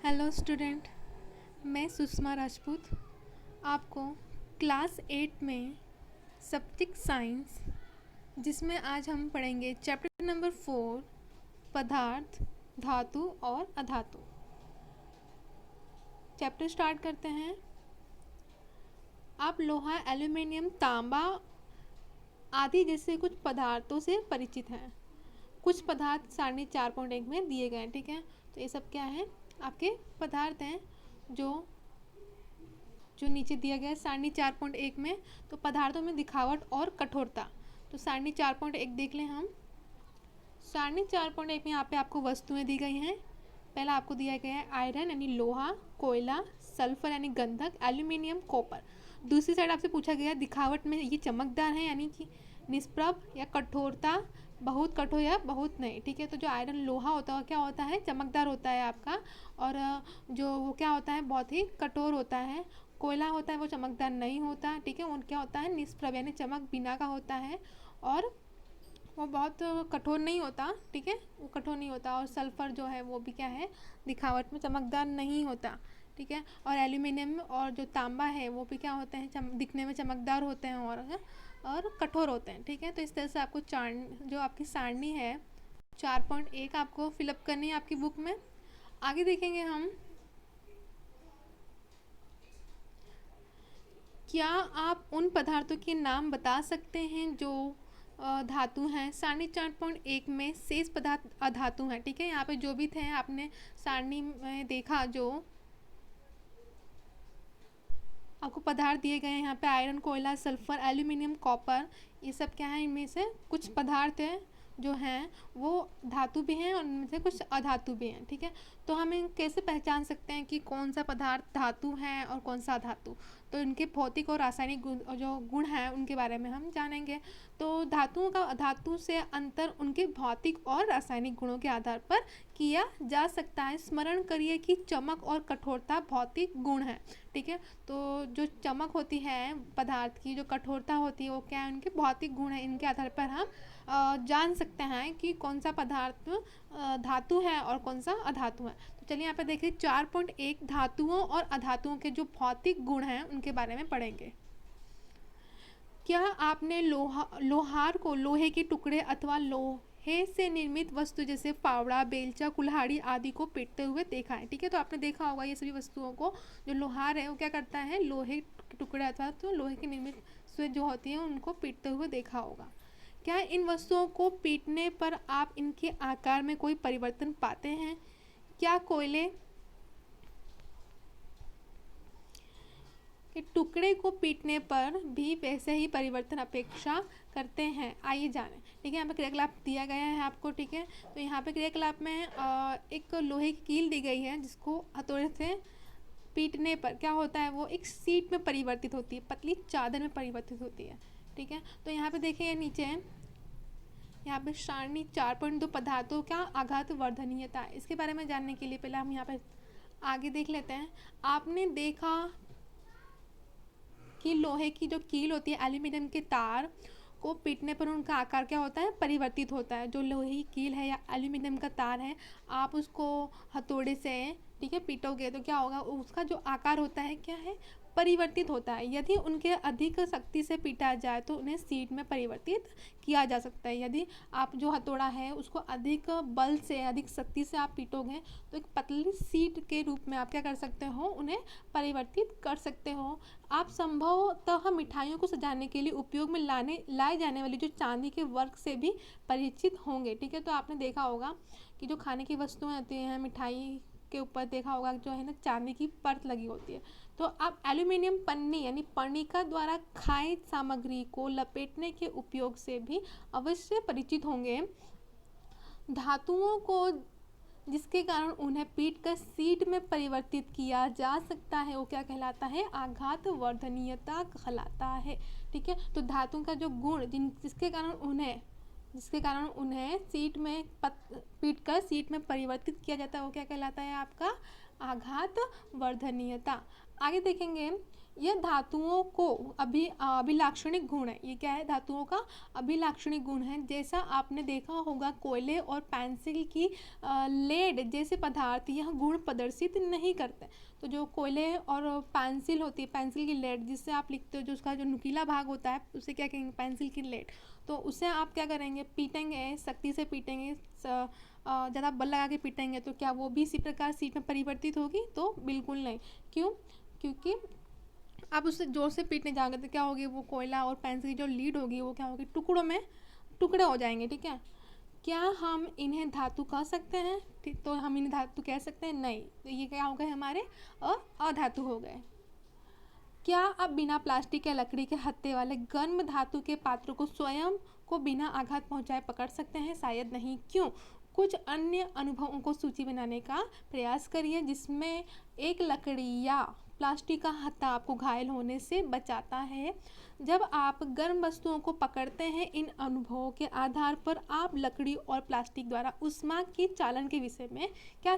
Hello student, मैं सुषमा राजपूत आपको class 8 में सब्जेक्ट साइंस जिसमें आज हम पढ़ेंगे चैप्टर नंबर 4 पदार्थ, धातु और अधातु। चैप्टर स्टार्ट करते हैं। आप लोहा, एल्यूमिनियम, तांबा आदि जैसे कुछ पदार्थों से परिचित हैं। कुछ पदार्थ सारणी 4.1 में दिए गए हैं, ठीक है। तो ये सब क्या है, आपके पदार्थ हैं जो नीचे दिया गया है सारणी 4.1 में। तो पदार्थों में दिखावट और कठोरता, तो सारणी 4.1 देख लें हम। सारणी 4.1 में यहाँ पे आपको वस्तुएं दी गई हैं। पहला आपको दिया गया है आयरन यानी लोहा, कोयला, सल्फर यानी गंधक, एल्यूमिनियम, कॉपर। दूसरी साइड आपसे पूछा गया दिखावट में ये चमकदार है यानी कि निष्प्रभ, या कठोरता बहुत कठोर या बहुत नहीं, ठीक है। तो जो आयरन लोहा होता है क्या होता है, चमकदार होता है आपका, और जो वो क्या होता है, बहुत ही कठोर होता है। कोयला होता है वो चमकदार नहीं होता, ठीक है। वो क्या होता है, निष्प्रभ यानी चमक बिना का होता है, और वो बहुत कठोर नहीं होता, ठीक है, वो कठोर नहीं होता। और सल्फर जो है वो भी क्या है, दिखावट में चमकदार नहीं होता, ठीक है। और एल्यूमिनियम और जो तांबा है वो भी क्या होते हैं, दिखने में चमकदार होते हैं और कठोर होते हैं, ठीक है। तो इस तरह से आपको जो आपकी सारणी है 4.1 आपको फिलअप करनी है आपकी बुक में। आगे देखेंगे हम, क्या आप उन पदार्थों के नाम बता सकते हैं जो धातु हैं। सारणी 4.1 में शेष पदार्थ अधातु हैं, ठीक है। यहाँ पे जो भी थे आपने सारणी में देखा, जो आपको पदार्थ दिए गए हैं यहाँ पे आयरन, कोयला, सल्फर, एल्यूमिनियम, कॉपर, ये सब क्या है, इनमें से कुछ पदार्थ हैं जो हैं वो धातु भी हैं और इनमें से कुछ अधातु भी हैं, ठीक है। तो हम कैसे पहचान सकते हैं कि कौन सा पदार्थ धातु है और कौन सा अधातु। तो इनके भौतिक और रासायनिक जो गुण हैं उनके बारे में हम जानेंगे। तो धातुओं का अधातु से अंतर उनके भौतिक और रासायनिक गुणों के आधार पर किया जा सकता है। स्मरण करिए कि चमक और कठोरता भौतिक गुण है, ठीक है। तो जो चमक होती है पदार्थ की, जो कठोरता होती है, वो क्या है, उनके भौतिक गुण है। इनके आधार पर हम जान सकते हैं कि कौन सा पदार्थ धातु है और कौन सा अधातु है। तो चलिए यहाँ पे देखिए 4.1 धातुओं और अधातुओं के जो भौतिक गुण हैं उनके बारे में पढ़ेंगे। क्या आपने लोहार को लोहे के टुकड़े अथवा लोहे से निर्मित वस्तु जैसे फावड़ा, बेलचा, कुल्हाड़ी आदि को पीटते हुए देखा है, ठीक है। तो आपने देखा होगा ये सभी वस्तुओं को, जो लोहार है वो क्या करता है, लोहे के टुकड़े अथवा तो लोहे की निर्मित वस्तुएं जो होती हैं उनको पीटते हुए देखा होगा। क्या इन वस्तुओं को पीटने पर आप इनके आकार में कोई परिवर्तन पाते हैं। क्या कोयले के टुकड़े को पीटने पर भी वैसे ही परिवर्तन अपेक्षा करते हैं। आइए जानें, ठीक है। यहाँ पे क्रियाकलाप दिया गया है आपको, ठीक है। तो यहाँ पे क्रियाकलाप में एक लोहे की कील दी गई है जिसको हथौड़े से पीटने पर क्या होता है, वो एक सीट में परिवर्तित होती है, पतली चादर में परिवर्तित होती है, ठीक है। तो यहाँ पे देखिए नीचे यहाँ पे सारणी 4.2 पदार्थों का आघात वर्धनीयता, इसके बारे में जानने के लिए पहले हम यहाँ पे आगे देख लेते हैं। आपने देखा कि लोहे की जो कील होती है, एल्यूमिनियम के तार को पीटने पर उनका आकार क्या होता है, परिवर्तित होता है। जो लोहे की कील है या एल्यूमिनियम का तार है, आप उसको हथौड़े से, ठीक है, पीटोगे तो क्या होगा, उसका जो आकार होता है क्या है, परिवर्तित होता है। यदि उनके अधिक शक्ति से पीटा जाए तो उन्हें सीट में परिवर्तित किया जा सकता है। यदि आप जो हथौड़ा है उसको अधिक बल से, अधिक शक्ति से आप पीटोगे तो एक पतली सीट के रूप में आप क्या कर सकते हो, उन्हें परिवर्तित कर सकते हो। आप संभवतः मिठाइयों को सजाने के लिए उपयोग में लाए जाने वाली जो चांदी के वर्क से भी परिचित होंगे, ठीक है। तो आपने देखा होगा कि जो खाने की वस्तुएं होती हैं, मिठाई के ऊपर देखा होगा जो है ना, चांदी की परत लगी होती है। तो आप एल्यूमिनियम पन्नी यानी पर्णिका द्वारा खाद्य सामग्री को लपेटने के उपयोग से भी अवश्य परिचित होंगे। धातुओं को जिसके कारण उन्हें पीट कर सीट में परिवर्तित किया जा सकता है वो क्या कहलाता है, आघात वर्धनीयता कहलाता है, ठीक है। तो धातु का जो गुण जिसके कारण उन्हें सीट में पीट कर सीट में परिवर्तित किया जाता है वो क्या कहलाता है, आपका आघात वर्धनीयता। आगे देखेंगे, यह धातुओं को अभिलाक्षणिक गुण है। ये क्या है? धातुओं का अभिलाक्षणिक गुण है। जैसा आपने देखा होगा कोयले और पेंसिल की लेड जैसे पदार्थ यह गुण प्रदर्शित नहीं करते। तो जो कोयले और पेंसिल होती है, पेंसिल की लेड जिससे आप लिखते हो, जो उसका जो नुकीला भाग होता है उसे क्या कहेंगे? पेंसिल की लेड। तो उसे आप क्या करेंगे? पीटेंगे, सख्ती से पीटेंगे, ज़्यादा बल लगा के पीटेंगे तो क्या वो भी इसी प्रकार सीट में परिवर्तित होगी? तो बिल्कुल नहीं। क्यों? क्योंकि आप उसे जोर से पीटने जाओगे तो क्या होगी? वो कोयला और पेंसिल की जो लीड होगी वो क्या होगी? टुकड़ों में टुकड़े हो जाएंगे। ठीक है। क्या हम इन्हें धातु कह सकते हैं? ठीक, तो हम इन्हें धातु कह सकते हैं? नहीं। तो ये क्या हो गए? हमारे अधातु हो गए। क्या आप बिना प्लास्टिक या लकड़ी के हत्थे वाले गर्म धातु के पात्रों को स्वयं को बिना आघात पहुंचाए पकड़ सकते हैं? शायद नहीं। क्यों? कुछ अन्य अनुभवों को सूची बनाने का प्रयास करिए जिसमें एक लकड़ी या प्लास्टिक का हत्था आपको घायल होने से बचाता है। जब आप गर्म वस्तुओं को पकड़ते हैं, इन अनुभवों के आधार पर आप लकड़ी और प्लास्टिक द्वारा ऊष्मा के चालन के विषय में क्या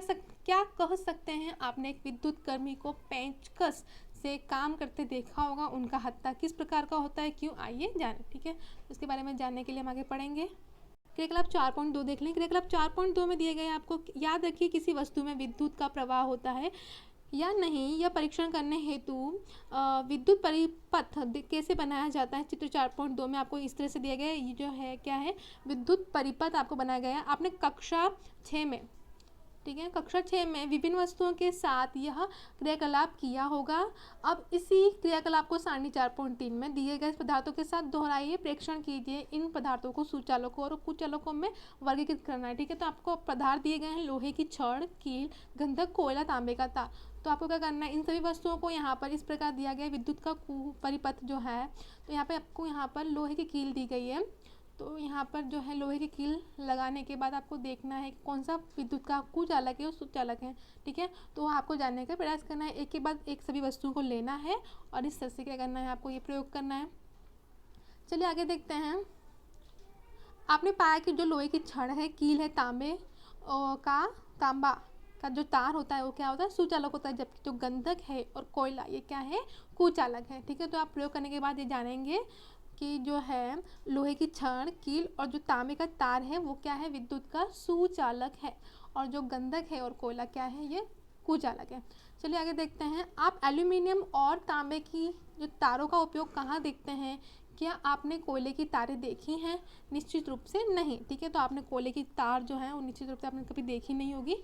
कह सकते हैं? आपने एक विद्युत कर्मी को पेंचकस से काम करते देखा होगा। उनका हत्था किस प्रकार का होता है? क्यों? आइए जानें। ठीक है। उसके बारे में जानने के लिए हम आगे पढ़ेंगे। क्रियाकलाप 4.2 देख लें। क्रियाकलाप 4.2 में दिए गए आपको याद रखिए, किसी वस्तु में विद्युत का प्रवाह होता है या नहीं यह परीक्षण करने हेतु विद्युत परिपथ कैसे बनाया जाता है। चित्र 4.2 में आपको इस तरह से दिया गया है। ये जो है क्या है? विद्युत परिपथ आपको बनाया गया है। आपने कक्षा 6 में, ठीक है, कक्षा 6 में विभिन्न वस्तुओं के साथ यह क्रियाकलाप किया होगा। अब इसी क्रियाकलाप को सारणी 4.3 में दिए गए पदार्थों के साथ दोहराइए, प्रेक्षण कीजिए। इन पदार्थों को सुचालकों और कुचालकों में वर्गीकृत करना है। ठीक है। तो आपको पदार्थ दिए गए हैं, लोहे की छड़, कील, गंधक, कोयला, तांबे का तार। तो आपको क्या करना है? इन सभी वस्तुओं को यहाँ पर इस प्रकार दिया गया है। विद्युत का परिपथ जो है, तो यहाँ पे आपको यहाँ पर लोहे की कील दी गई है। तो यहाँ पर जो है लोहे की कील लगाने के बाद आपको देखना है कि कौन सा विद्युत का कुचालक है और सुचालक है। ठीक है। तो आपको जानने का प्रयास करना है, एक के बाद एक सभी वस्तुओं को लेना है और इस तरह से क्या करना है? आपको ये प्रयोग करना है। चलिए आगे देखते हैं। आपने पाया कि जो लोहे की छड़ है, कील है, तांबा का जो तार होता है वो क्या होता है? सुचालक होता है, जबकि जो गंधक है और कोयला ये क्या है? कुचालक है। ठीक है। तो आप प्रयोग करने के बाद ये जानेंगे कि जो है लोहे की छड़, कील और जो तांबे का तार है वो क्या है? विद्युत का सुचालक है। और जो गंधक है और कोयला क्या है? ये कुचालक है। चलिए आगे देखते हैं। आप एल्यूमिनियम और तांबे की जो तारों का उपयोग कहाँ देखते हैं? क्या आपने कोयले की तारें देखी हैं? निश्चित रूप से नहीं। ठीक है। तो आपने कोयले की तार जो है वो निश्चित रूप से आपने कभी देखी नहीं होगी।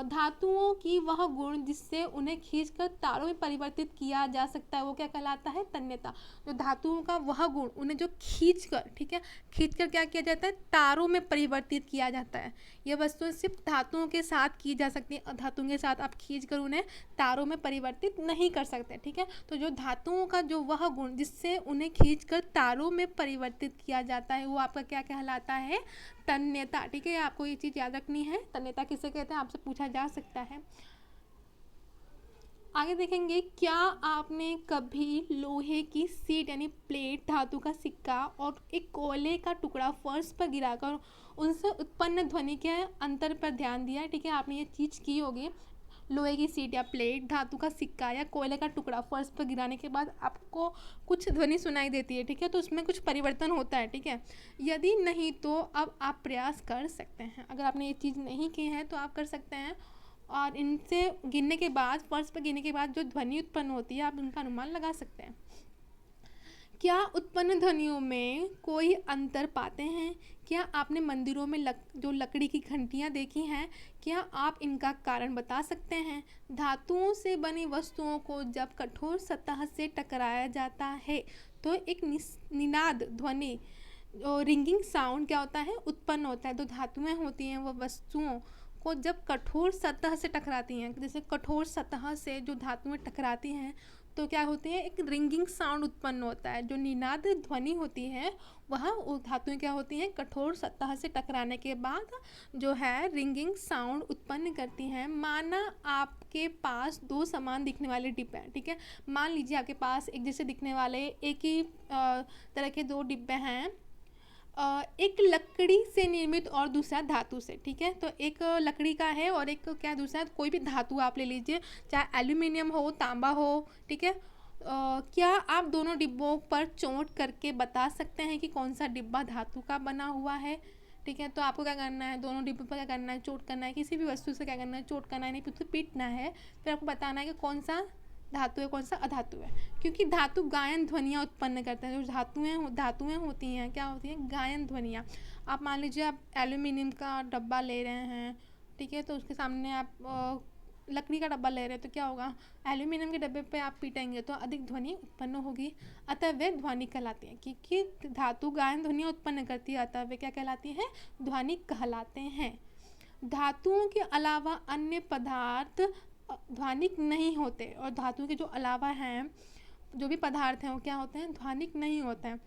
धातुओं की वह गुण जिससे उन्हें खींचकर तारों में परिवर्तित किया जा सकता है वो क्या कहलाता है? तन्यता। जो धातुओं का वह गुण, उन्हें जो खींचकर, ठीक है, खींचकर क्या किया जाता है? तारों में परिवर्तित किया जाता है। यह वस्तुएं सिर्फ धातुओं के साथ की जा सकती है। अधातुओं के साथ आप खींचकर उन्हें तारों में परिवर्तित नहीं कर सकते। ठीक है। तो जो धातुओं का जो वह गुण जिससे उन्हें खींचकर तारों में परिवर्तित किया जाता है वो आपका क्या कहलाता है? तन्यता। ठीक है। आपको ये चीज़ याद रखनी है। तन्यता किसे कहते हैं? आपसे पूछा जा सकता है। आगे देखेंगे। क्या आपने कभी लोहे की सीट यानी प्लेट, धातु का सिक्का और एक कोयले का टुकड़ा फर्श पर गिराकर उनसे उत्पन्न ध्वनि के अंतर पर ध्यान दिया? ठीक है। आपने ये चीज़ की होगी। लोहे की सीट या प्लेट, धातु का सिक्का या कोयले का टुकड़ा फर्श पर गिराने के बाद आपको कुछ ध्वनि सुनाई देती है। ठीक है। तो उसमें कुछ परिवर्तन होता है। ठीक है। यदि नहीं तो अब आप प्रयास कर सकते हैं। अगर आपने ये चीज़ नहीं की है तो आप कर सकते हैं और इनसे गिरने के बाद, फर्श पर गिरने के बाद जो ध्वनि उत्पन्न होती है आप उनका अनुमान लगा सकते हैं। क्या उत्पन्न ध्वनियों में कोई अंतर पाते हैं? क्या आपने मंदिरों में जो लकड़ी की घंटियाँ देखी हैं, क्या आप इनका कारण बता सकते हैं? धातुओं से बनी वस्तुओं को जब कठोर सतह से टकराया जाता है तो एक निनाद ध्वनि, रिंगिंग साउंड क्या होता है? उत्पन्न होता है। तो धातुएं होती हैं वो वस्तुओं को जब कठोर सतह से टकराती हैं, जैसे कठोर सतह से जो धातुएं टकराती हैं तो क्या होती है? एक रिंगिंग साउंड उत्पन्न होता है। जो निनाद ध्वनि होती है वह धातुएं क्या होती हैं? कठोर सतह से टकराने के बाद जो है रिंगिंग साउंड उत्पन्न करती हैं। माना आपके पास दो समान दिखने वाले डिब्बे हैं। ठीक है। मान लीजिए आपके पास एक जैसे दिखने वाले एक ही तरह के दो डिब्बे हैं। एक लकड़ी से निर्मित और दूसरा धातु से, ठीक है। तो एक लकड़ी का है और एक क्या दूसरा, कोई भी धातु आप ले लीजिए, चाहे एल्यूमिनियम हो, तांबा हो, ठीक है। क्या आप दोनों डिब्बों पर चोट करके बता सकते हैं कि कौन सा डिब्बा धातु का बना हुआ है, ठीक है। तो आपको क्या करना है, दोनों डिब्बों पर क्या करना है, चोट करना है, किसी भी वस्तु से क्या करना है, चोट करना है, नहीं फिर पीटना है, फिर आपको बताना है कि कौन सा धातु है कौन सा अधातु है। क्योंकि धातु गायन ध्वनियाँ उत्पन्न करते हैं। जो धातुएं होती हैं, क्या होती हैं, गायन ध्वनियाँ। आप मान लीजिए आप एल्यूमिनियम का डब्बा ले रहे हैं, ठीक है, तो उसके सामने आप लकड़ी का डब्बा ले रहे हैं, तो क्या होगा, एल्यूमिनियम के डब्बे पे आप पीटेंगे तो अधिक ध्वनि उत्पन्न होगी, अतः वे ध्वनि कहलाती हैं। क्योंकि धातु गायन ध्वनियाँ उत्पन्न करती है, अतः वे क्या कहलाती हैं, ध्वनि कहलाते हैं। धातुओं के अलावा अन्य पदार्थ ध्वनिक नहीं होते, और धातु के जो अलावा हैं जो भी पदार्थ हैं वो क्या होते हैं, ध्वनिक नहीं होते हैं।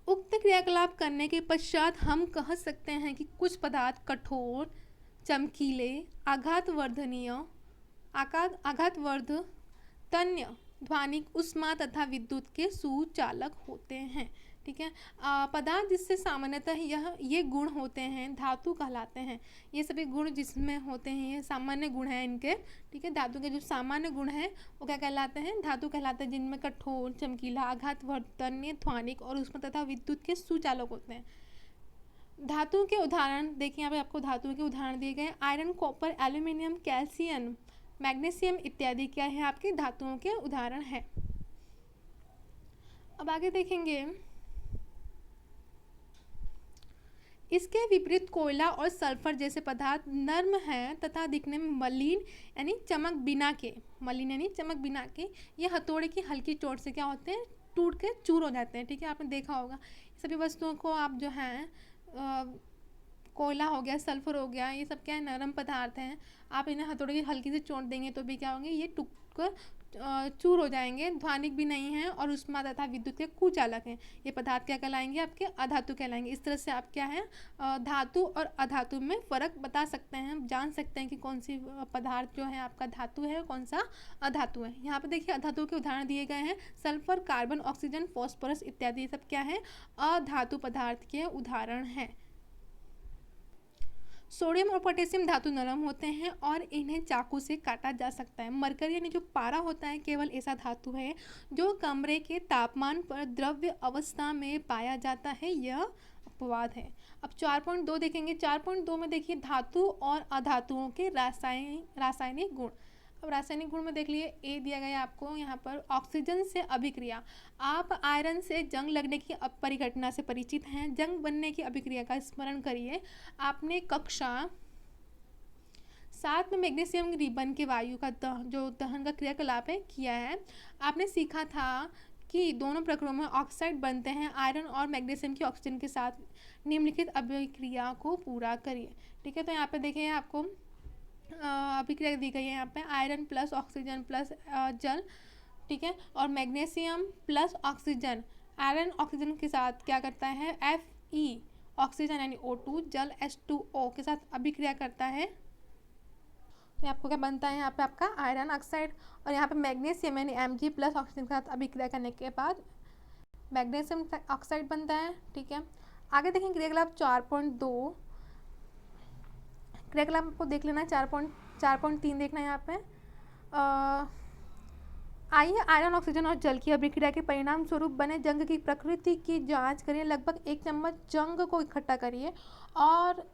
उक्त क्रियाकलाप करने के पश्चात हम कह सकते हैं कि कुछ पदार्थ कठोर, चमकीले, आघातवर्ध, तन्य, ध्वनिक, उष्मा तथा विद्युत के सुचालक होते हैं, ठीक है। पदार्थ जिससे सामान्यतः ये गुण होते हैं धातु कहलाते हैं। ये सभी गुण जिसमें होते हैं ये सामान्य गुण हैं इनके, ठीक है। धातु के जो सामान्य गुण हैं वो क्या कहलाते हैं, धातु कहलाते हैं, जिनमें कठोर, चमकीला, आघातवर्धन्य, ध्वनिक और उष्मा तथा विद्युत के सुचालक होते हैं। धातु के उदाहरण देखिए, यहाँ पे आपको धातु के उदाहरण दिए गए, iron, copper, aluminium, calcium, magnesium इत्यादि क्या है, आपके धातुओं के उदाहरण हैं। अब आगे देखेंगे, इसके विपरीत कोयला और सल्फर जैसे पदार्थ नर्म हैं तथा दिखने में मलिन यानी चमक बिना के ये हथौड़े की हल्की चोट से क्या होते हैं, टूट के चूर हो जाते हैं, ठीक है। आपने देखा होगा सभी वस्तुओं को आप जो हैं कोयला हो गया, सल्फर हो गया, ये सब क्या है, नरम पदार्थ हैं। आप इन्हें हथौड़े की हल्की से चोट देंगे तो भी क्या होंगे, ये टूट कर चूर हो जाएंगे, ध्वनिक भी नहीं है और उष्मा तथा विद्युत के कुचालक हैं। ये पदार्थ क्या कहलाएंगे, आपके अधातु कहलाएंगे। इस तरह से आप क्या है, धातु और अधातु में फ़र्क बता सकते हैं, जान सकते हैं कि कौन सी पदार्थ जो है आपका धातु है, कौन सा अधातु है। यहाँ पे देखिए अधातु के उदाहरण दिए गए हैं, सल्फर, कार्बन, ऑक्सीजन, फॉस्फोरस इत्यादि, ये सब क्या है, अधातु पदार्थ के उदाहरण हैं। सोडियम और पोटेशियम धातु नरम होते हैं और इन्हें चाकू से काटा जा सकता है। मरकरी यानी जो पारा होता है केवल ऐसा धातु है जो कमरे के तापमान पर द्रव्य अवस्था में पाया जाता है, यह अपवाद है। अब 4.2 देखेंगे, 4.2 में देखिए धातु और अधातुओं के रासायनिक गुण। अब रासायनिक गुण में देख लिए, ए दिया गया आपको यहाँ पर, ऑक्सीजन से अभिक्रिया। आप आयरन से जंग लगने की परिघटना से परिचित हैं, जंग बनने की अभिक्रिया का स्मरण करिए। आपने कक्षा 7 में मैग्नीशियम रिबन के वायु का जो दहन का क्रियाकलाप है किया है। आपने सीखा था कि दोनों प्रक्रियाओं में ऑक्साइड बनते हैं, आयरन और मैग्नीशियम की ऑक्सीजन के साथ निम्नलिखित अभिक्रिया को पूरा करिए, ठीक है। तो यहाँ पे देखिए आपको अभिक्रिया दी गई है, यहाँ पे आयरन प्लस ऑक्सीजन प्लस जल, ठीक है, और magnesium plus oxygen, iron oxygen के साथ क्या करता है, Fe ऑक्सीजन यानी O2, जल H2O के साथ अभिक्रिया करता है। तो आपको क्या बनता है यहाँ पे आपका आयरन ऑक्साइड, और यहाँ पे मैग्नीशियम यानी Mg प्लस ऑक्सीजन के साथ अभिक्रिया करने के बाद मैग्नीशियम ऑक्साइड बनता है, ठीक है। आगे देखेंगे क्रियाकलाप 4.2, क्रियाकलाप आपको देख लेना है, 4.3 देखना है यहाँ पे। आइए आयरन, ऑक्सीजन और जल की अभिक्रिया के परिणाम स्वरूप बने जंग की प्रकृति की जांच करिए। लगभग 1 चम्मच जंग को इकट्ठा करिए और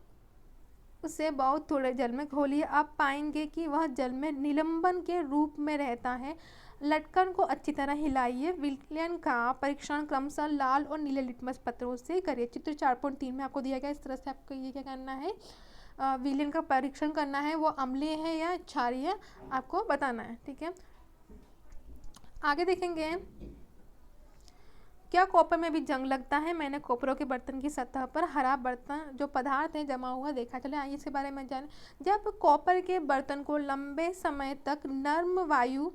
उसे बहुत थोड़े जल में घोलिए। आप पाएंगे कि वह जल में निलंबन के रूप में रहता है। लटकन को अच्छी तरह हिलाइए। विलयन का परीक्षण क्रमशः लाल और नीले लिटमस पत्रों से करिए। चित्र 4.3 में आपको दिया गया, इस तरह से आपको ये क्या करना है, विलयन का परीक्षण करना है, वो अम्लीय है या क्षारीय है आपको बताना है, ठीक है। आगे देखेंगे, क्या कॉपर में भी जंग लगता है। मैंने कॉपरों के बर्तन की सतह पर हरा बर्तन जो पदार्थ है जमा हुआ देखा। चलिए आइए इसके बारे में जानें। जब कॉपर के बर्तन को लंबे समय तक नर्म वायु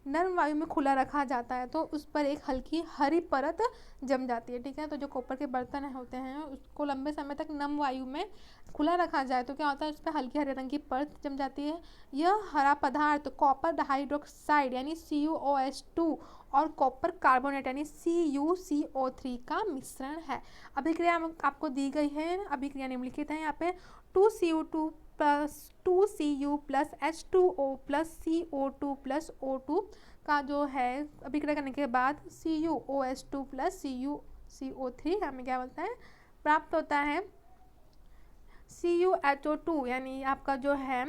नर्म वायु में खुला रखा जाता है तो उस पर एक हल्की हरी परत जम जाती है। ठीक है, तो जो कॉपर के बर्तन होते हैं उसको लंबे समय तक नम वायु में खुला रखा जाए तो क्या होता है, उस पर हल्की हरे रंग की परत जम जाती है। यह हरा पदार्थ कॉपर हाइड्रोक्साइड यानी CuOH2 और कॉपर कार्बोनेट यानी CuCO3 का मिश्रण है। अभिक्रिया आपको दी गई है, अभिक्रिया निम्नलिखित है यहाँ पे 2Cu2 plus 2Cu plus H2O plus CO2 plus O2 का जो है अभिक्रिया करने के बाद CuOH2 प्लस CuCO3 हमें क्या बोलता है प्राप्त होता है। CuHO2 यानी आपका जो है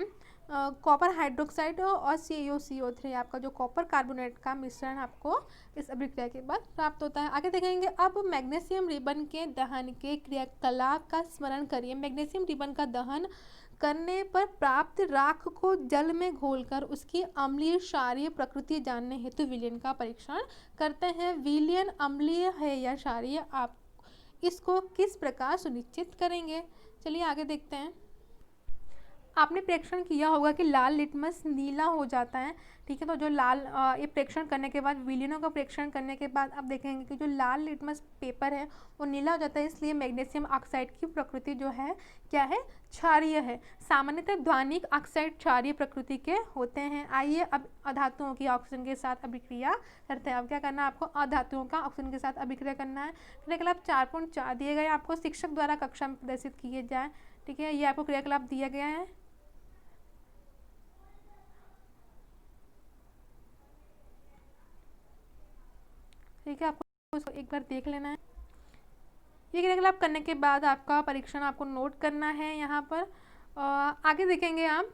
कॉपर हाइड्रोक्साइड और CuCO3 आपका जो कॉपर कार्बोनेट का मिश्रण आपको इस अभिक्रिया के बाद प्राप्त होता है। आगे देखेंगे अब मैग्नीशियम रिबन के दहन के क्रियाकलाप का स्मरण करिए। मैग्नीशियम रिबन का दहन करने पर प्राप्त राख को जल में घोलकर उसकी अम्लीय क्षारीय प्रकृति जानने हेतु विलयन का परीक्षण करते हैं। विलयन अम्लीय है या क्षारीय, आप इसको किस प्रकार सुनिश्चित करेंगे? चलिए आगे देखते हैं। आपने प्रेक्षण किया होगा कि लाल लिटमस नीला हो जाता है। ठीक है, तो जो लाल ये प्रेक्षण करने के बाद विलीनों का प्रेक्षण करने के बाद आप देखेंगे कि जो लाल लिटमस पेपर है वो नीला हो जाता है, इसलिए मैग्नीशियम ऑक्साइड की प्रकृति जो है क्या है, क्षारीय है। सामान्यतः ध्वनिक ऑक्साइड क्षारीय प्रकृति के होते हैं। आइए अब अधातुओं की ऑक्सीजन के साथ अभिक्रिया करते हैं। अब क्या करना है आपको, अधातुओं का ऑक्सीजन के साथ अभिक्रिया करना है। क्रियाकलाप 4.4 दिए गए आपको, शिक्षक द्वारा कक्षा में प्रदर्शित किए जाए। ठीक है, ये आपको क्रियाकलाप दिया गया है। ठीक है, आपको इसको एक बार देख लेना है। ये क्रियाकलाप करने के बाद आपका परीक्षण आपको नोट करना है यहाँ पर। आगे देखेंगे आप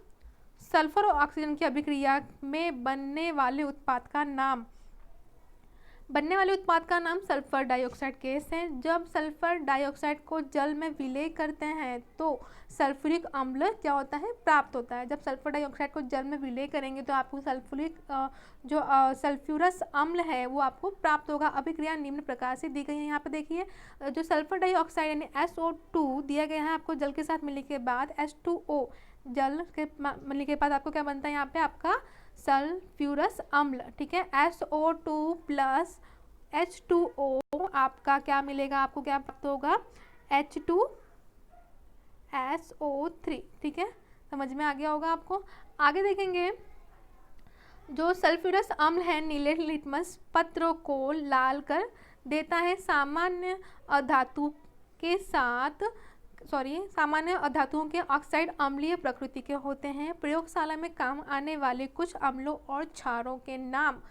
सल्फर और ऑक्सीजन की अभिक्रिया में बनने वाले उत्पाद का नाम सल्फर डाइऑक्साइड गैस है। जब सल्फर डाइऑक्साइड को जल में विलय करते हैं तो सल्फ्यूरिक अम्ल क्या होता है, प्राप्त होता है। जब सल्फर डाइऑक्साइड को जल में विलय करेंगे तो आपको सल्फ्यूरस अम्ल है वो आपको प्राप्त होगा। अभिक्रिया निम्न प्रकार से दी गई है। यहाँ पे देखिए जो सल्फर डाइऑक्साइड यानी SO2 दिया गया है आपको जल के साथ मिलने के बाद, H2O जल के मिलने के बाद आपको क्या बनता है यहाँ पे आपका सल्फ्यूरस अम्ल। ठीक है, SO2 प्लस H2O आपका क्या मिलेगा, आपको क्या प्राप्त होगा, H2SO3। ठीक है, समझ में आ गया होगा आपको। आगे देखेंगे जो सल्फ्यूरस अम्ल है नीले लिटमस पत्र को लाल कर देता है। सामान्य अधातुओं के ऑक्साइड अम्लीय प्रकृति के होते हैं। प्रयोगशाला में काम आने वाले कुछ अम्लों और क्षारों के नाम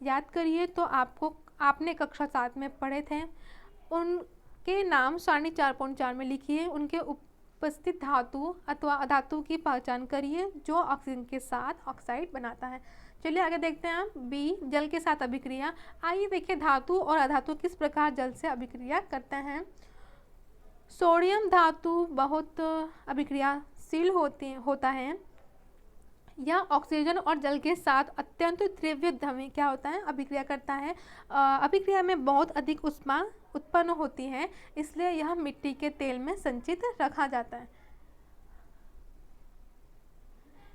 याद करिए। तो आपने कक्षा 7 में पढ़े थे, उनके नाम सारणी 4.4 में लिखिए। उनके उपस्थित धातु अथवा अधातु की पहचान करिए जो ऑक्सीजन के साथ ऑक्साइड बनाता है। चलिए आगे देखते हैं हम बी, जल के साथ अभिक्रिया। आइए देखिए धातु और अधातु किस प्रकार जल से अभिक्रिया करते हैं। सोडियम धातु बहुत अभिक्रियाशील होता है। यह ऑक्सीजन और जल के साथ अत्यंत तीव्र ध्वनि क्या होता है, अभिक्रिया करता है। अभिक्रिया में बहुत अधिक ऊष्मा उत्पन्न होती है, इसलिए यह मिट्टी के तेल में संचित रखा जाता है।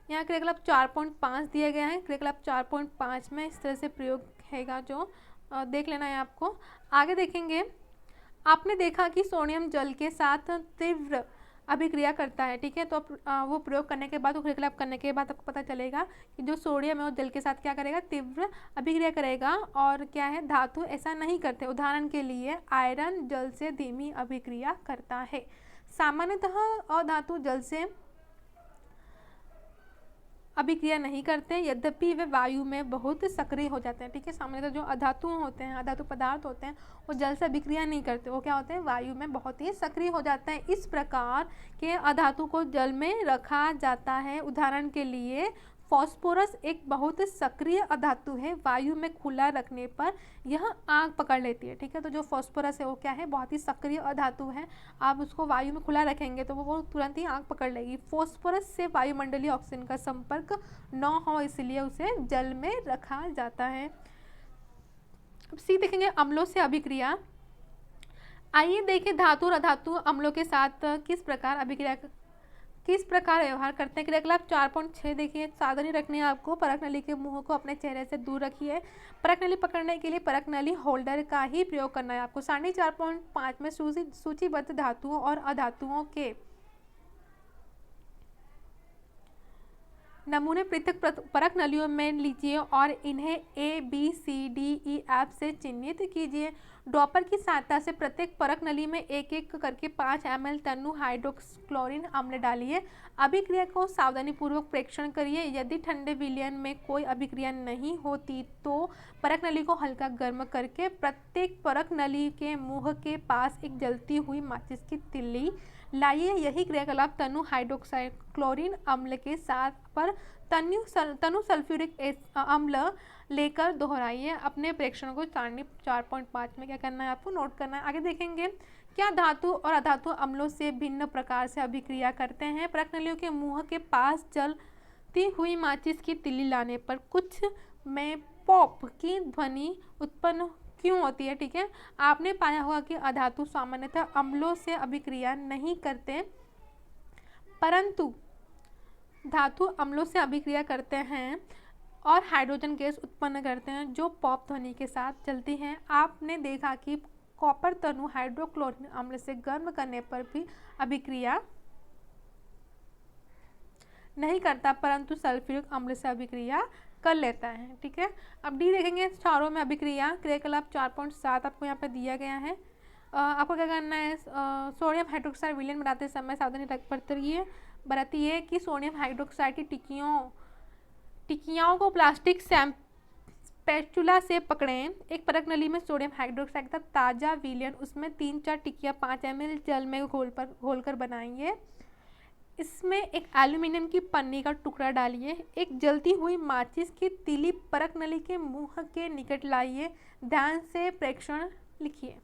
यहाँ क्रियाकलाप 4.5 दिए गए हैं। क्रियाकलाप 4.5 में इस तरह से प्रयोग हैगा जो देख लेना है आपको। आगे देखेंगे, आपने देखा कि सोडियम जल के साथ तीव्र अभिक्रिया करता है। ठीक है, तो वो प्रयोग करने के बाद, वो क्रियाकलाप करने के बाद आपको पता चलेगा कि जो सोडियम है वो जल के साथ क्या करेगा, तीव्र अभिक्रिया करेगा। और क्या है, धातु ऐसा नहीं करते। उदाहरण के लिए आयरन जल से धीमी अभिक्रिया करता है। सामान्यतः अधातु जल से अभिक्रिया नहीं करते, यद्यपि वे वायु में बहुत सक्रिय हो जाते हैं। ठीक है, सामान्यतः जो अधातु होते हैं, अधातु पदार्थ होते हैं, वो जल से अभिक्रिया नहीं करते, वो क्या होते हैं, वायु में बहुत ही सक्रिय हो जाते हैं। इस प्रकार के अधातु को जल में रखा जाता है। उदाहरण के लिए फॉस्फोरस एक बहुत सक्रिय अधातु है, वायु में खुला रखने पर यह आग पकड़ लेती है। ठीक है, तो जो फॉस्फोरस है वो क्या है, बहुत ही सक्रिय अधातु है। आप उसको वायु में खुला रखेंगे तो वो तुरंत ही आग पकड़ लेगी। फॉस्फोरस से वायुमंडलीय ऑक्सीजन का संपर्क न हो, इसलिए उसे जल में रखा जाता है। अब सी देखेंगे, अम्लों से अभिक्रिया। आइए देखिए धातु और अधातु अम्लों के साथ किस प्रकार अभिक्रिया किस प्रकार व्यवहार करते हैं। क्रियाकलाप 4.6 देखिए, सावधानी रखनी है आपको, परख नली के मुंह को अपने चेहरे से दूर रखिए। परख नली पकड़ने के लिए परख नली होल्डर का ही प्रयोग करना है आपको। सारणी 4.5 में सूचीबद्ध धातुओं और अधातुओं के नमूने पृथक परख नलियों में लीजिए और इन्हें A, B, C, D, E, F से चिन्हित कीजिए। ड्रॉपर की सहायता से प्रत्येक परख नली में एक एक करके 5 ml तनु हाइड्रोक्लोरिन अम्ल डालिए। अभिक्रिया को सावधानीपूर्वक प्रेक्षण करिए। यदि ठंडे विलयन में कोई अभिक्रिया नहीं होती तो परख नली को हल्का गर्म करके प्रत्येक परख नली के मुंह के पास एक जलती हुई माचिस की तिल्ली लाइए। यही क्रियाकलाप तनु हाइड्रोक्साइड क्लोरीन अम्ल के साथ पर तनु सल्फ्यूरिक अम्ल लेकर दोहराइए। अपने प्रेक्षण को सारणी 4.5 में क्या करना है आपको नोट करना है। आगे देखेंगे, क्या धातु और अधातु अम्लों से भिन्न प्रकार से अभिक्रिया करते हैं। परख नलियों के मुंह के पास जलती हुई माचिस की तिल्ली लाने पर कुछ में पॉप की ध्वनि उत्पन्न क्यों होती है। ठीक है, आपने पाया होगा कि अधातु सामान्यतः अम्लों से अभिक्रिया नहीं करते, परंतु धातु अम्लों से अभिक्रिया करते हैं और हाइड्रोजन गैस उत्पन्न करते हैं जो पॉप ध्वनि के साथ चलती है। आपने देखा कि कॉपर तनु हाइड्रोक्लोरिन अम्ल से गर्म करने पर भी अभिक्रिया नहीं करता, परंतु सल्फ्यूरिक अम्ल से अभिक्रिया कर लेता है। ठीक है, अब डी देखेंगे, क्षारों में अभिक्रिया। क्रियाकलाप 4.7 आपको यहाँ पे दिया गया है। आपको क्या करना है, सोडियम हाइड्रोक्साइड विलयन बनाते समय सावधानी बरतिए कि सोडियम हाइड्रोक्साइड की टिकियाओं को प्लास्टिक स्पैचुला से पकड़ें। एक परख नली में सोडियम हाइड्रोक्साइड का ताज़ा विलयन, उसमें 3-4 टिकिया 5 ml जल में घोलकर बनाइए। इसमें एक एल्यूमिनियम की पन्नी का टुकड़ा डालिए। एक जलती हुई माचिस की तीली परख नली के मुंह के निकट लाइए। ध्यान से प्रेक्षण लिखिए।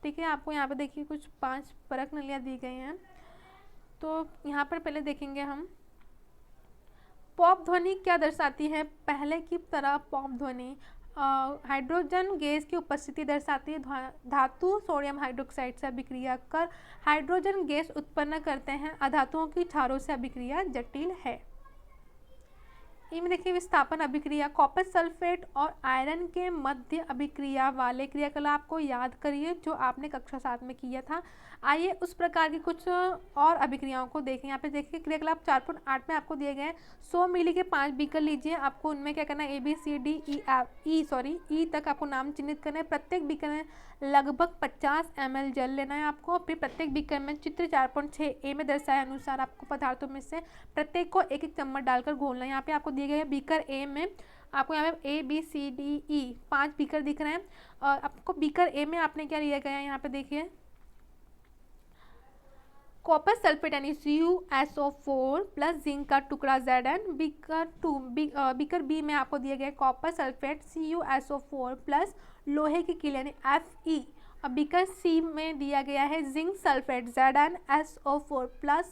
ठीक है, आपको यहाँ पर देखिए कुछ 5 परख नलियाँ दी गई हैं। तो यहाँ पर पहले देखेंगे हम, पॉप ध्वनि क्या दर्शाती है। पहले की तरह पॉप ध्वनि हाइड्रोजन गैस की उपस्थिति दर्शाती है। धातु सोडियम हाइड्रोक्साइड से अभिक्रिया कर हाइड्रोजन गैस उत्पन्न करते हैं। अधातुओं की क्षारों से अभिक्रिया जटिल है। इनमें देखिए विस्थापन अभिक्रिया। कॉपर सल्फेट और आयरन के मध्य अभिक्रिया वाले क्रियाकलाप को याद करिए जो आपने कक्षा 7 में किया था। आइए उस प्रकार की कुछ और अभिक्रियाओं को देखें। यहाँ पे देखिए क्रियाकलाप 4.8 में आपको दिए गए 100 मिली के 5 बीकर लीजिए। आपको उनमें क्या करना है, ई तक आपको नाम चिन्हित करना है। प्रत्येक बीकर में लगभग 50 ml जल लेना है आपको। फिर प्रत्येक बीकर में चित्र 4.6 में दर्शाए अनुसार आपको पदार्थों में से प्रत्येक को एक एक चम्मच डालकर घोलना है। यहाँ पे आपको दिए गए बीकर ए में आपको यहाँ पे ABCDE 5 बीकर दिख रहे हैं। और आपको बीकर ए में आपने क्या लिया गया है, यहाँ पे देखिए कॉपर सल्फेट यानी CuSO4 प्लस जिंक का टुकड़ा Zn। बीकर बी में आपको दिया गया कॉपर सल्फेट CuSO4 प्लस लोहे की कील यानी Fe। और बीकर सी में दिया गया है जिंक सल्फेट ZnSO4 प्लस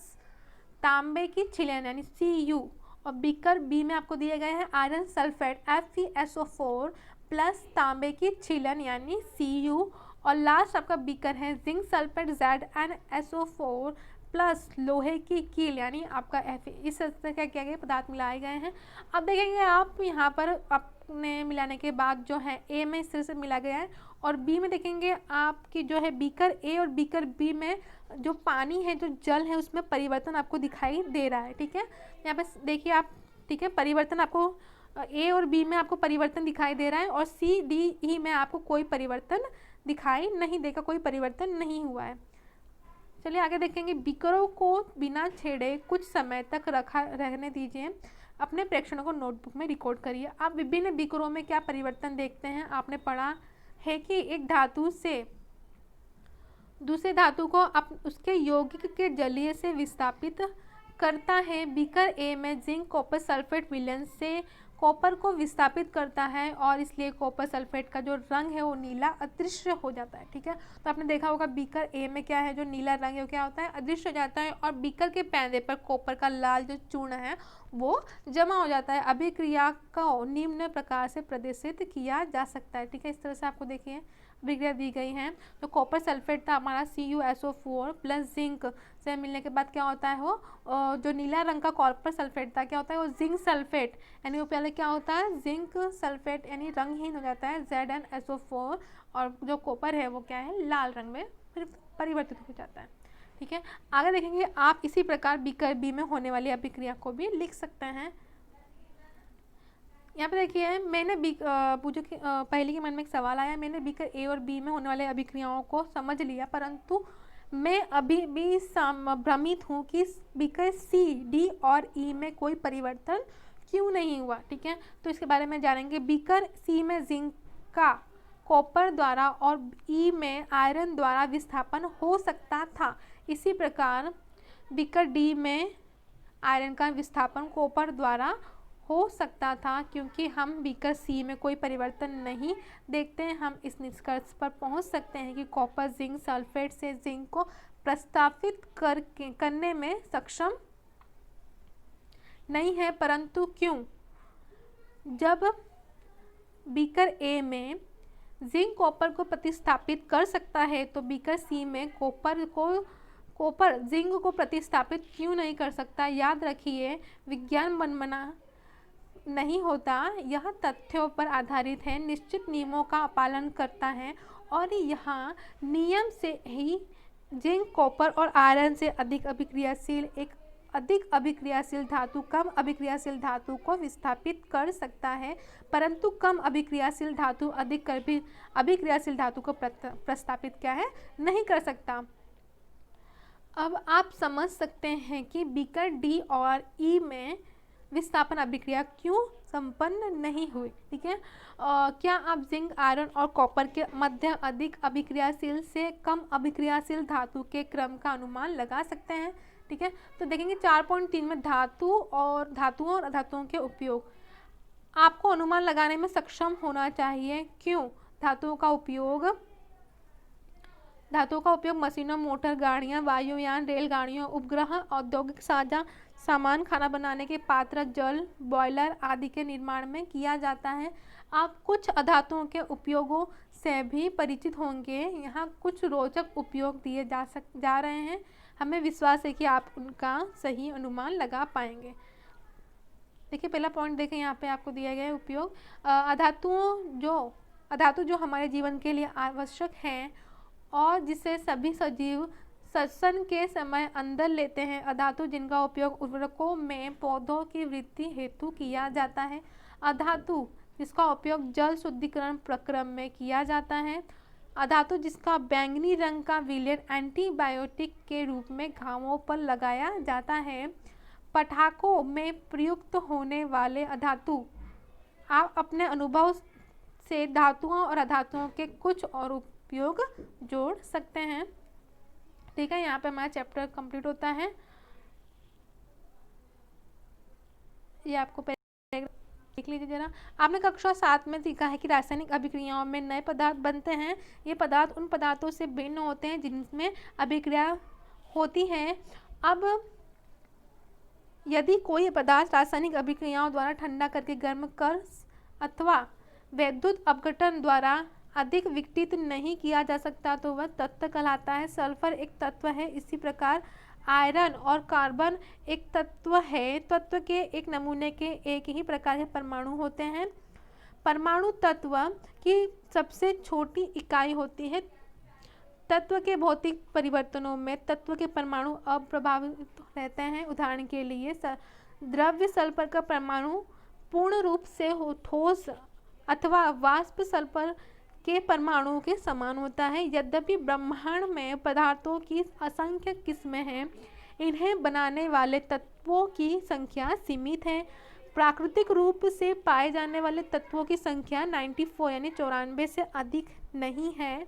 तांबे की छिलन यानी Cu। और बीकर बी में आपको दिया गया है आयरन सल्फेट FeSO4 प्लस तांबे की छिलन यानी Cu। और लास्ट आपका बीकर है जिंक सल्फेट ZnSO4 प्लस लोहे की कील यानी आपका Fe। इस तरह से क्या किया गया, पदार्थ मिलाए गए हैं। अब देखेंगे आप यहाँ पर आपने मिलाने के बाद जो है ए में इस तरह से मिला गया है और बी में देखेंगे आपकी जो है बीकर ए और बीकर बी में जो पानी है, जो जल है, उसमें परिवर्तन आपको दिखाई दे रहा है। ठीक है, यहाँ पे देखिए आप, ठीक है, परिवर्तन आपको ए और बी में आपको परिवर्तन दिखाई दे रहा है और CDE में आपको कोई परिवर्तन दिखाई नहीं देगा, कोई परिवर्तन नहीं हुआ है। चलिए आगे देखेंगे, बीकरों को बिना छेड़े कुछ समय तक रहने दीजिए। अपने प्रेक्षणों को नोटबुक में रिकॉर्ड करिए। आप विभिन्न बीकरों में क्या परिवर्तन देखते हैं। आपने पढ़ा है कि एक धातु से दूसरे धातु को उसके यौगिक के जलीय से विस्थापित करता है। बीकर ए में जिंक कॉपर सल्फेट विलयन से कॉपर को विस्थापित करता है और इसलिए कॉपर सल्फेट का जो रंग है वो नीला अदृश्य हो जाता है। ठीक है, तो आपने देखा होगा बीकर ए में क्या है, जो नीला रंग है वो क्या होता है, अदृश्य हो जाता है। और बीकर के पैंदे पर कॉपर का लाल जो चूर्ण है वो जमा हो जाता है। अभिक्रिया को निम्न प्रकार से प्रदर्शित किया जा सकता है। ठीक है, इस तरह से आपको देखिए अभिक्रिया दी गई है। तो कॉपर सल्फेट था हमारा CuSO4 प्लस जिंक से मिलने के बाद क्या होता है वो जो नीला रंग का कॉपर सल्फेट था क्या होता है वो जिंक सल्फेट, यानी वो पहले क्या होता है जिंक सल्फेट यानी रंगहीन हो जाता है ZnSO4, और जो कॉपर है वो क्या है लाल रंग में फिर परिवर्तित हो जाता है। ठीक है, आगे देखेंगे आप इसी प्रकार बीकर बी में होने वाली अभिक्रिया को भी लिख सकते हैं। यहाँ पे देखिए मैंने पूछो कि पहले के मन में एक सवाल आया, मैंने बीकर ए और बी में होने वाले अभिक्रियाओं को समझ लिया, परंतु मैं अभी भी भ्रमित हूँ कि बीकर सी, डी और ई में कोई परिवर्तन क्यों नहीं हुआ। ठीक है, तो इसके बारे में जानेंगे। बीकर सी में जिंक का कॉपर द्वारा और ई में आयरन द्वारा विस्थापन हो सकता था, इसी प्रकार बीकर डी में आयरन का विस्थापन कॉपर द्वारा हो सकता था। क्योंकि हम बीकर सी में कोई परिवर्तन नहीं देखते हैं, हम इस निष्कर्ष पर पहुंच सकते हैं कि कॉपर जिंक सल्फेट से जिंक को प्रतिस्थापित करने में सक्षम नहीं है। परंतु क्यों? जब बीकर ए में जिंक कॉपर को प्रतिस्थापित कर सकता है तो बीकर सी में कॉपर जिंक को प्रतिस्थापित क्यों नहीं कर सकता? याद रखिए, विज्ञान मनमाना नहीं होता, यह तथ्यों पर आधारित है, निश्चित नियमों का पालन करता है, और यहाँ नियम से ही जिंक कॉपर और आयरन से अधिक अभिक्रियाशील एक अधिक अभिक्रियाशील धातु कम अभिक्रियाशील धातु को विस्थापित कर सकता है, परंतु कम अभिक्रियाशील धातु अधिक अभिक्रियाशील धातु को प्रस्थापित क्या है नहीं कर सकता। अब आप समझ सकते हैं कि बीकर डी और ई में विस्थापन अभिक्रिया क्यों संपन्न नहीं हुई। ठीक है, क्या आप जिंक आयरन और कॉपर के मध्य अधिक अभिक्रियाशील से कम अभिक्रियाशील धातु के क्रम का अनुमान लगा सकते हैं। ठीक है, तो देखेंगे 4.3 में धातुओं और अधातुओं के उपयोग, आपको अनुमान लगाने में सक्षम होना चाहिए। क्यों? धातुओं का उपयोग मशीनों, मोटर गाड़ियाँ, वायुयान, रेलगाड़ियों, उपग्रह, औद्योगिक सामान, खाना बनाने के पात्र, जल बॉयलर आदि के निर्माण में किया जाता है। आप कुछ अधातुओं के उपयोगों से भी परिचित होंगे। यहाँ कुछ रोचक उपयोग दिए जा रहे हैं, हमें विश्वास है कि आप उनका सही अनुमान लगा पाएंगे। देखिए पहला पॉइंट देखें, यहाँ पे आपको दिया गया है उपयोग। अधातु जो हमारे जीवन के लिए आवश्यक हैं और जिसे सभी सजीव श्वसन के समय अंदर लेते हैं। अधातु जिनका उपयोग उर्वरकों में पौधों की वृद्धि हेतु किया जाता है। अधातु जिसका उपयोग जल शुद्धिकरण प्रक्रम में किया जाता है। अधातु जिसका बैंगनी रंग का विलेट एंटीबायोटिक के रूप में घावों पर लगाया जाता है। पटाखों में प्रयुक्त होने वाले अधातु, आप अपने अनुभव से धातुओं और अधातुओं के कुछ और उपयोग जोड़ सकते हैं। ठीक है, यहाँ पे हमारा चैप्टर कंप्लीट होता है। ये आपको देख लीजिए जरा। आपने कक्षा 7 में सीखा है कि रासायनिक अभिक्रियाओं में नए पदार्थ बनते हैं। ये पदार्थ उन पदार्थों से भिन्न होते हैं जिनमें अभिक्रिया होती है। अब यदि कोई पदार्थ रासायनिक अभिक्रियाओं द्वारा ठंडा करके गर्म कर अथवा विद्युत अपघटन द्वारा अधिक विघटित नहीं किया जा सकता तो वह तत्व कहलाता है। सल्फर एक तत्व है, इसी प्रकार आयरन और कार्बन एक तत्व है। तत्व के एक नमूने के एक ही प्रकार के परमाणु होते हैं। परमाणु तत्व की सबसे छोटी इकाई होती है। तत्व के भौतिक परिवर्तनों में तत्व के परमाणु अप्रभावित रहते हैं। उदाहरण के लिए द्रव्य सल्फर का परमाणु पूर्ण रूप से ठोस अथवा वाष्प सल्फर के परमाणुओं के समान होता है। यद्यपि ब्रह्मांड में पदार्थों की असंख्य किस्में हैं, इन्हें बनाने वाले तत्वों की संख्या सीमित है। प्राकृतिक रूप से पाए जाने वाले तत्वों की संख्या 94 यानी 94 से अधिक नहीं है।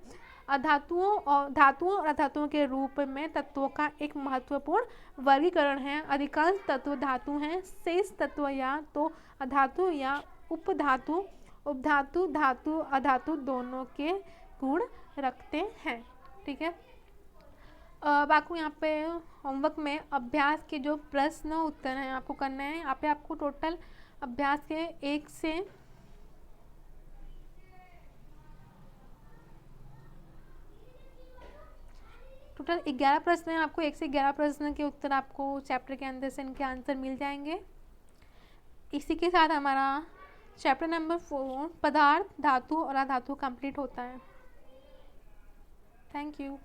धातुओं और अधातुओं के रूप में तत्वों का एक महत्वपूर्ण वर्गीकरण है। अधिकांश तत्व धातु हैं, शेष तत्व या तो अधातु या उपधातु, धातु अधातु दोनों के गुण रखते हैं। ठीक है, बाकी यहाँ पे होमवर्क में अभ्यास के जो प्रश्न उत्तर हैं आपको करने हैं। यहाँ पे आपको टोटल अभ्यास के 1 से टोटल 11 प्रश्न हैं, आपको 1 से 11 प्रश्न के उत्तर आपको चैप्टर के अंदर से इनके आंसर मिल जाएंगे। इसी के साथ हमारा चैप्टर नंबर 4 पदार्थ, धातु और अधातु कंप्लीट होता है। Thank you.